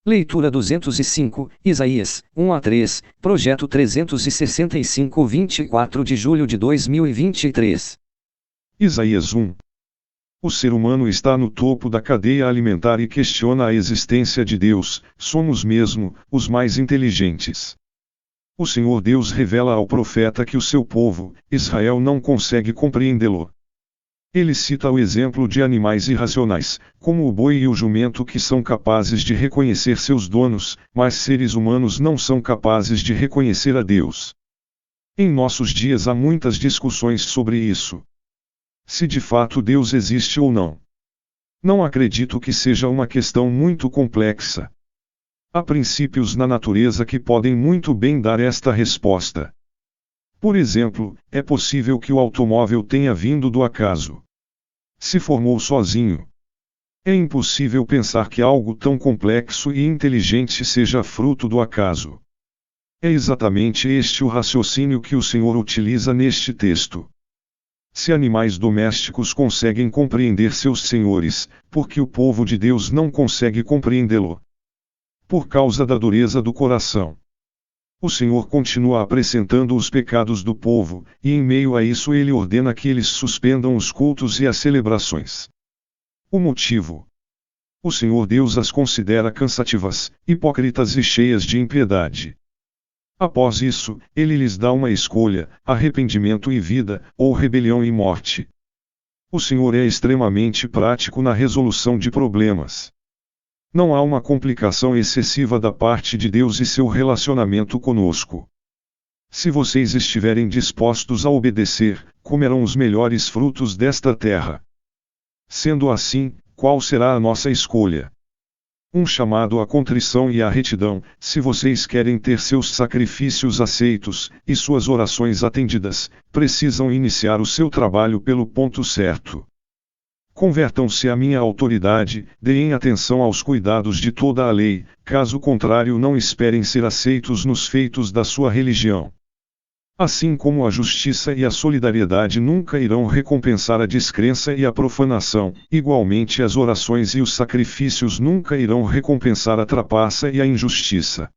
Leitura 205, Isaías, 1 a 3, Projeto 365, 24 de julho de 2023. Isaías 1. O ser humano está no topo da cadeia alimentar e questiona a existência de Deus. Somos mesmo os mais inteligentes. O Senhor Deus revela ao profeta que o seu povo, Israel, não consegue compreendê-lo. Ele cita o exemplo de animais irracionais, como o boi e o jumento, que são capazes de reconhecer seus donos, mas seres humanos não são capazes de reconhecer a Deus. Em nossos dias há muitas discussões sobre isso. Se de fato Deus existe ou não. Não acredito que seja uma questão muito complexa. Há princípios na natureza que podem muito bem dar esta resposta. Por exemplo, é possível que o automóvel tenha vindo do acaso. Se formou sozinho. É impossível pensar que algo tão complexo e inteligente seja fruto do acaso. É exatamente este o raciocínio que o Senhor utiliza neste texto. Se animais domésticos conseguem compreender seus senhores, por que o povo de Deus não consegue compreendê-lo? Por causa da dureza do coração. O Senhor continua acrescentando os pecados do povo, e em meio a isso ele ordena que eles suspendam os cultos e as celebrações. O motivo? O Senhor Deus as considera cansativas, hipócritas e cheias de impiedade. Após isso, ele lhes dá uma escolha: arrependimento e vida, ou rebelião e morte. O Senhor é extremamente prático na resolução de problemas. Não há uma complicação excessiva da parte de Deus e seu relacionamento conosco. Se vocês estiverem dispostos a obedecer, comerão os melhores frutos desta terra. Sendo assim, qual será a nossa escolha? Um chamado à contrição e à retidão. Se vocês querem ter seus sacrifícios aceitos, e suas orações atendidas, precisam iniciar o seu trabalho pelo ponto certo. Convertam-se à minha autoridade, deem atenção aos cuidados de toda a lei, caso contrário não esperem ser aceitos nos feitos da sua religião. Assim como a justiça e a solidariedade nunca irão recompensar a descrença e a profanação, igualmente as orações e os sacrifícios nunca irão recompensar a trapaça e a injustiça.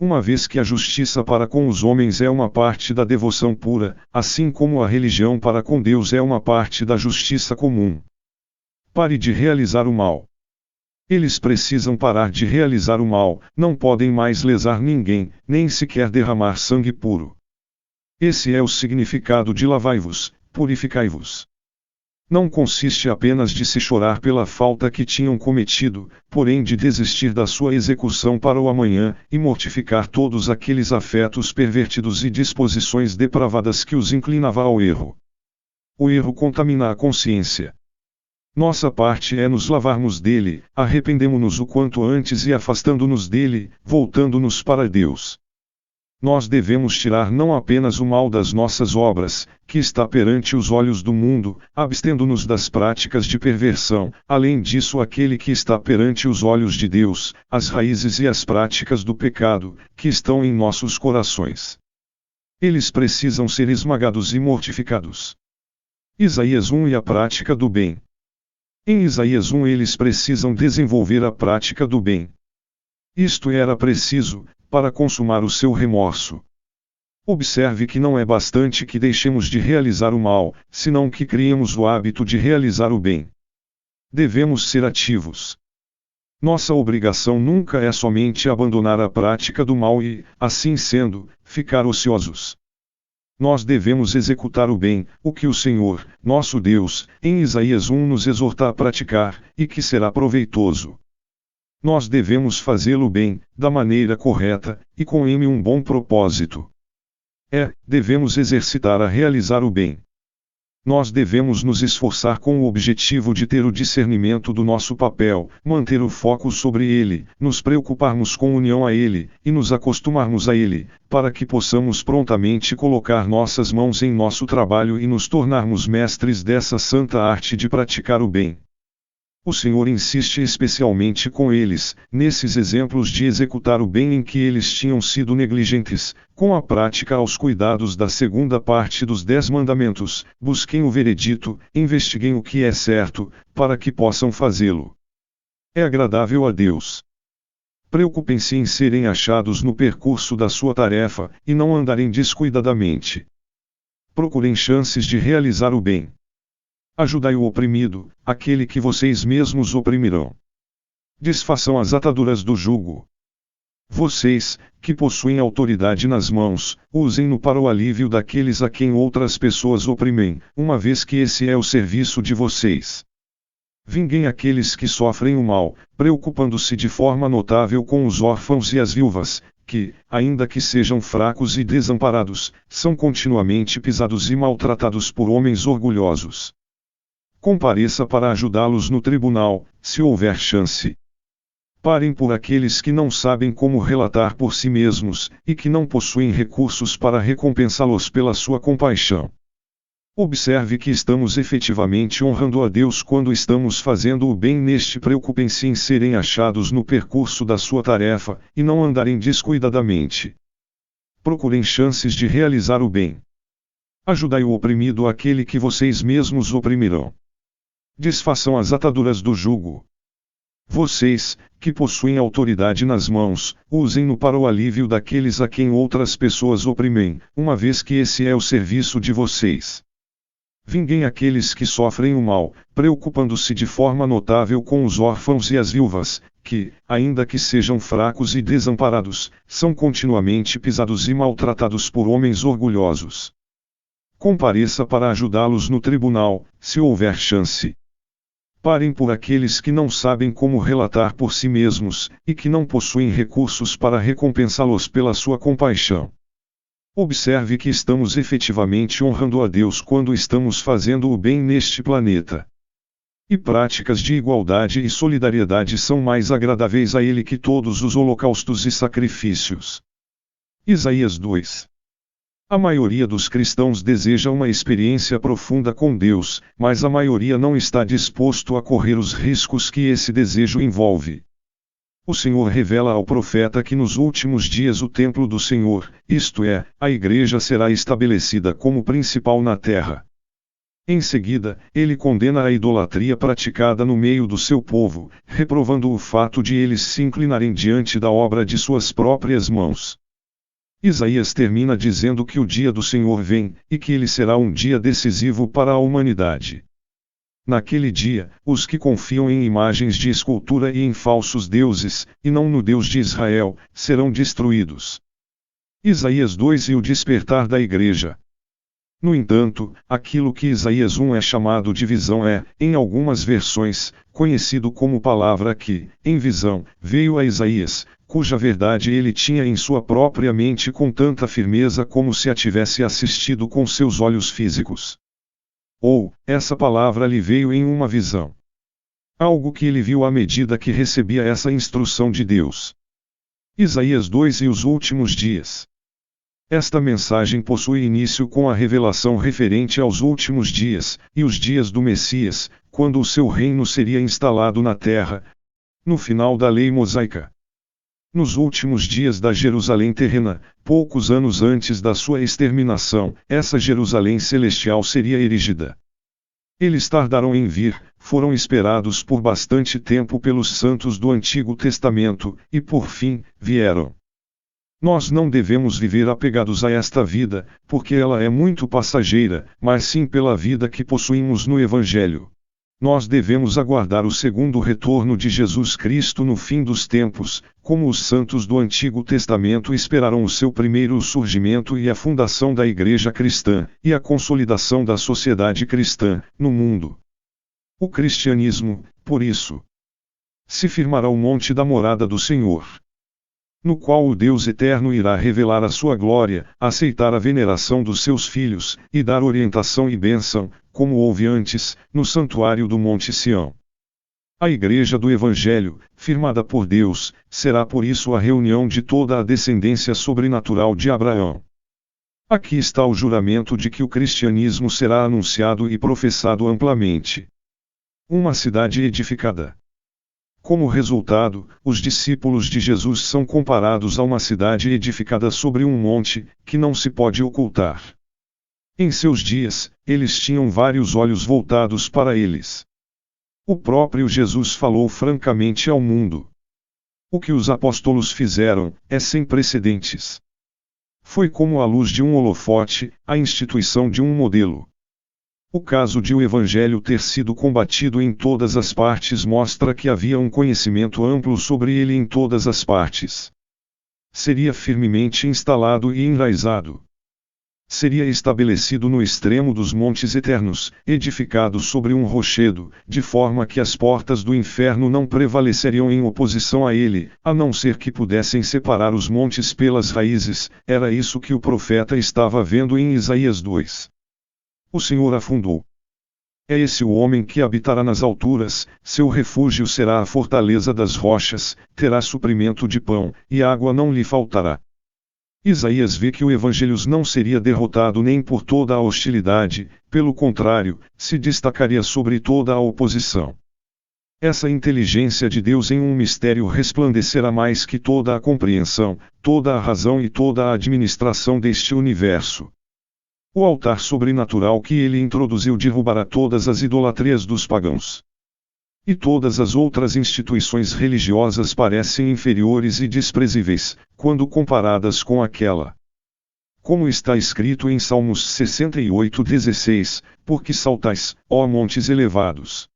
Uma vez que a justiça para com os homens é uma parte da devoção pura, assim como a religião para com Deus é uma parte da justiça comum. Pare de realizar o mal. Eles precisam parar de realizar o mal, não podem mais lesar ninguém, nem sequer derramar sangue puro. Esse é o significado de lavai-vos, purificai-vos. Não consiste apenas de se chorar pela falta que tinham cometido, porém de desistir da sua execução para o amanhã, e mortificar todos aqueles afetos pervertidos e disposições depravadas que os inclinava ao erro. O erro contamina a consciência. Nossa parte é nos lavarmos dele, arrependemo-nos o quanto antes e afastando-nos dele, voltando-nos para Deus. Nós devemos tirar não apenas o mal das nossas obras, que está perante os olhos do mundo, abstendo-nos das práticas de perversão, além disso aquele que está perante os olhos de Deus, as raízes e as práticas do pecado, que estão em nossos corações. Eles precisam ser esmagados e mortificados. Isaías 1 e a prática do bem. Em Isaías 1 eles precisam desenvolver a prática do bem. Isto era preciso, para consumar o seu remorso. Observe que não é bastante que deixemos de realizar o mal, senão que criemos o hábito de realizar o bem. Devemos ser ativos. Nossa obrigação nunca é somente abandonar a prática do mal e, assim sendo, ficar ociosos. Nós devemos executar o bem, o que o Senhor, nosso Deus, em Isaías 1 nos exorta a praticar, e que será proveitoso. Nós devemos fazê-lo bem, da maneira correta, e com um bom propósito. Devemos exercitar a realizar o bem. Nós devemos nos esforçar com o objetivo de ter o discernimento do nosso papel, manter o foco sobre ele, nos preocuparmos com união a ele, e nos acostumarmos a ele, para que possamos prontamente colocar nossas mãos em nosso trabalho e nos tornarmos mestres dessa santa arte de praticar o bem. O Senhor insiste especialmente com eles, nesses exemplos de executar o bem em que eles tinham sido negligentes, com a prática aos cuidados da segunda parte dos 10 mandamentos: busquem o veredito, investiguem o que é certo, para que possam fazê-lo. É agradável a Deus. Preocupem-se em serem achados no percurso da sua tarefa, e não andarem descuidadamente. Procurem chances de realizar o bem. Ajudai o oprimido, aquele que vocês mesmos oprimirão. Desfaçam as ataduras do jugo. Vocês, que possuem autoridade nas mãos, usem-no para o alívio daqueles a quem outras pessoas oprimem, uma vez que esse é o serviço de vocês. Vinguem aqueles que sofrem o mal, preocupando-se de forma notável com os órfãos e as viúvas, que, ainda que sejam fracos e desamparados, são continuamente pisados e maltratados por homens orgulhosos. Compareça para ajudá-los no tribunal, se houver chance. Parem por aqueles que não sabem como relatar por si mesmos, e que não possuem recursos para recompensá-los pela sua compaixão. Observe que estamos efetivamente honrando a Deus quando estamos fazendo o bem neste. Preocupem-se em serem achados no percurso da sua tarefa, e não andarem descuidadamente. Procurem chances de realizar o bem. Ajudai o oprimido, aquele que vocês mesmos oprimirão. Desfaçam as ataduras do jugo. Vocês, que possuem autoridade nas mãos, usem-no para o alívio daqueles a quem outras pessoas oprimem, uma vez que esse é o serviço de vocês. Vinguem aqueles que sofrem o mal, preocupando-se de forma notável com os órfãos e as viúvas, que, ainda que sejam fracos e desamparados, são continuamente pisados e maltratados por homens orgulhosos. Compareça para ajudá-los no tribunal, se houver chance. Parem por aqueles que não sabem como relatar por si mesmos, e que não possuem recursos para recompensá-los pela sua compaixão. Observe que estamos efetivamente honrando a Deus quando estamos fazendo o bem neste planeta. E práticas de igualdade e solidariedade são mais agradáveis a Ele que todos os holocaustos e sacrifícios. Isaías 2. A maioria dos cristãos deseja uma experiência profunda com Deus, mas a maioria não está disposto a correr os riscos que esse desejo envolve. O Senhor revela ao profeta que nos últimos dias o templo do Senhor, isto é, a igreja, será estabelecida como principal na terra. Em seguida, ele condena a idolatria praticada no meio do seu povo, reprovando o fato de eles se inclinarem diante da obra de suas próprias mãos. Isaías termina dizendo que o dia do Senhor vem, e que ele será um dia decisivo para a humanidade. Naquele dia, os que confiam em imagens de escultura e em falsos deuses, e não no Deus de Israel, serão destruídos. Isaías 2 e o despertar da igreja. No entanto, aquilo que Isaías 1 é chamado de visão é, em algumas versões, conhecido como palavra que, em visão, veio a Isaías, cuja verdade ele tinha em sua própria mente com tanta firmeza como se a tivesse assistido com seus olhos físicos. Ou, essa palavra lhe veio em uma visão. Algo que ele viu à medida que recebia essa instrução de Deus. Isaías 2 e os últimos dias. Esta mensagem possui início com a revelação referente aos últimos dias, e os dias do Messias, quando o seu reino seria instalado na terra, no final da lei mosaica. Nos últimos dias da Jerusalém terrena, poucos anos antes da sua exterminação, essa Jerusalém celestial seria erigida. Eles tardaram em vir, foram esperados por bastante tempo pelos santos do Antigo Testamento, e por fim, vieram. Nós não devemos viver apegados a esta vida, porque ela é muito passageira, mas sim pela vida que possuímos no Evangelho. Nós devemos aguardar o segundo retorno de Jesus Cristo no fim dos tempos, como os santos do Antigo Testamento esperaram o seu primeiro surgimento e a fundação da Igreja cristã, e a consolidação da sociedade cristã, no mundo. O cristianismo, por isso, se firmará ao monte da morada do Senhor, no qual o Deus eterno irá revelar a sua glória, aceitar a veneração dos seus filhos, e dar orientação e bênção, como houve antes, no santuário do Monte Sião. A Igreja do Evangelho, firmada por Deus, será por isso a reunião de toda a descendência sobrenatural de Abraão. Aqui está o juramento de que o cristianismo será anunciado e professado amplamente. Uma cidade edificada. Como resultado, os discípulos de Jesus são comparados a uma cidade edificada sobre um monte, que não se pode ocultar. Em seus dias, eles tinham vários olhos voltados para eles. O próprio Jesus falou francamente ao mundo. O que os apóstolos fizeram é sem precedentes. Foi como a luz de um holofote, a instituição de um modelo. O caso de o Evangelho ter sido combatido em todas as partes mostra que havia um conhecimento amplo sobre ele em todas as partes. Seria firmemente instalado e enraizado. Seria estabelecido no extremo dos montes eternos, edificado sobre um rochedo, de forma que as portas do inferno não prevaleceriam em oposição a ele, a não ser que pudessem separar os montes pelas raízes. Era isso que o profeta estava vendo em Isaías 2. O Senhor afundou. É esse o homem que habitará nas alturas, seu refúgio será a fortaleza das rochas, terá suprimento de pão, e água não lhe faltará. Isaías vê que o Evangelho não seria derrotado nem por toda a hostilidade, pelo contrário, se destacaria sobre toda a oposição. Essa inteligência de Deus em um mistério resplandecerá mais que toda a compreensão, toda a razão e toda a administração deste universo. O altar sobrenatural que ele introduziu derrubará todas as idolatrias dos pagãos. E todas as outras instituições religiosas parecem inferiores e desprezíveis, quando comparadas com aquela. Como está escrito em Salmos 68:16, porque saltais, ó montes elevados.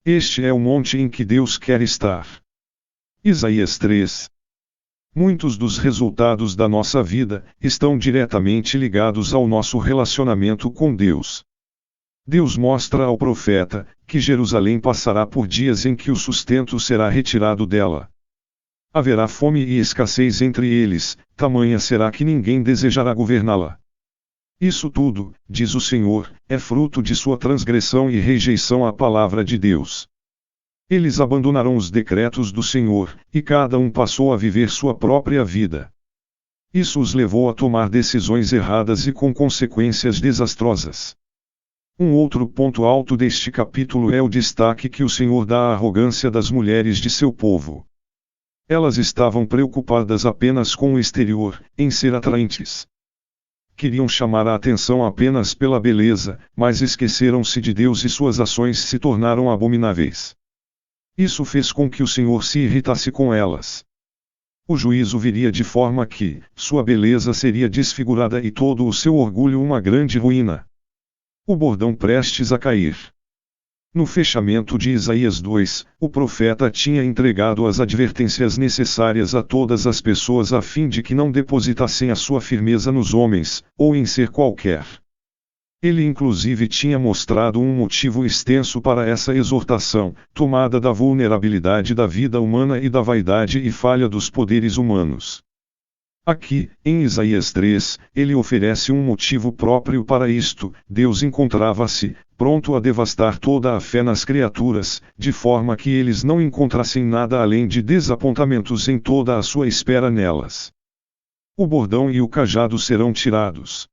Este é o monte em que Deus quer estar. Isaías 3. Muitos dos resultados da nossa vida estão diretamente ligados ao nosso relacionamento com Deus. Deus mostra ao profeta que Jerusalém passará por dias em que o sustento será retirado dela. Haverá fome e escassez entre eles, tamanha será que ninguém desejará governá-la. Isso tudo, diz o Senhor, é fruto de sua transgressão e rejeição à palavra de Deus. Eles abandonaram os decretos do Senhor, e cada um passou a viver sua própria vida. Isso os levou a tomar decisões erradas e com consequências desastrosas. Um outro ponto alto deste capítulo é o destaque que o Senhor dá à arrogância das mulheres de seu povo. Elas estavam preocupadas apenas com o exterior, em ser atraentes. Queriam chamar a atenção apenas pela beleza, mas esqueceram-se de Deus e suas ações se tornaram abomináveis. Isso fez com que o Senhor se irritasse com elas. O juízo viria de forma que sua beleza seria desfigurada e todo o seu orgulho uma grande ruína. O bordão prestes a cair. No fechamento de Isaías 2, o profeta tinha entregado as advertências necessárias a todas as pessoas a fim de que não depositassem a sua firmeza nos homens, ou em ser qualquer. Ele inclusive tinha mostrado um motivo extenso para essa exortação, tomada da vulnerabilidade da vida humana e da vaidade e falha dos poderes humanos. Aqui, em Isaías 3, ele oferece um motivo próprio para isto. Deus encontrava-se pronto a devastar toda a fé nas criaturas, de forma que eles não encontrassem nada além de desapontamentos em toda a sua espera nelas. O bordão e o cajado serão tirados.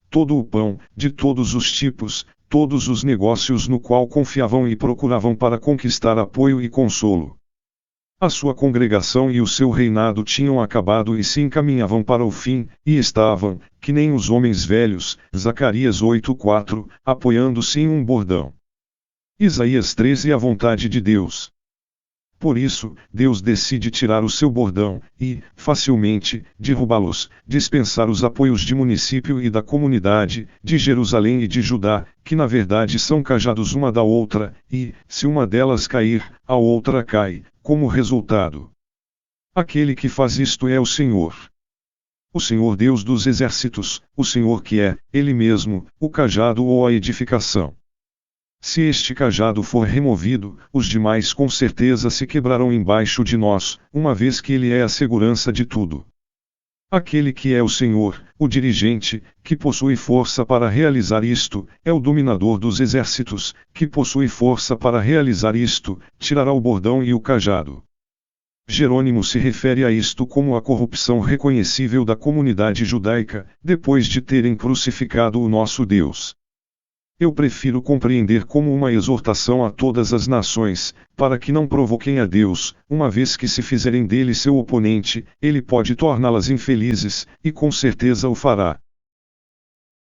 Todo o pão, de todos os tipos, todos os negócios no qual confiavam e procuravam para conquistar apoio e consolo. A sua congregação e o seu reinado tinham acabado e se encaminhavam para o fim, e estavam, que nem os homens velhos, Zacarias 8:4, apoiando-se em um bordão. Isaías 13 A vontade de Deus. Por isso, Deus decide tirar o seu bordão, e, facilmente, derrubá-los, dispensar os apoios de município e da comunidade, de Jerusalém e de Judá, que na verdade são cajados uma da outra, e, se uma delas cair, a outra cai, como resultado. Aquele que faz isto é o Senhor. O Senhor Deus dos exércitos, o Senhor que é, Ele mesmo, o cajado ou a edificação. Se este cajado for removido, os demais com certeza se quebrarão embaixo de nós, uma vez que ele é a segurança de tudo. Aquele que é o Senhor, o dirigente, que possui força para realizar isto, é o dominador dos exércitos, que possui força para realizar isto, tirará o bordão e o cajado. Jerônimo se refere a isto como a corrupção reconhecível da comunidade judaica, depois de terem crucificado o nosso Deus. Eu prefiro compreender como uma exortação a todas as nações, para que não provoquem a Deus, uma vez que se fizerem dele seu oponente, ele pode torná-las infelizes, e com certeza o fará.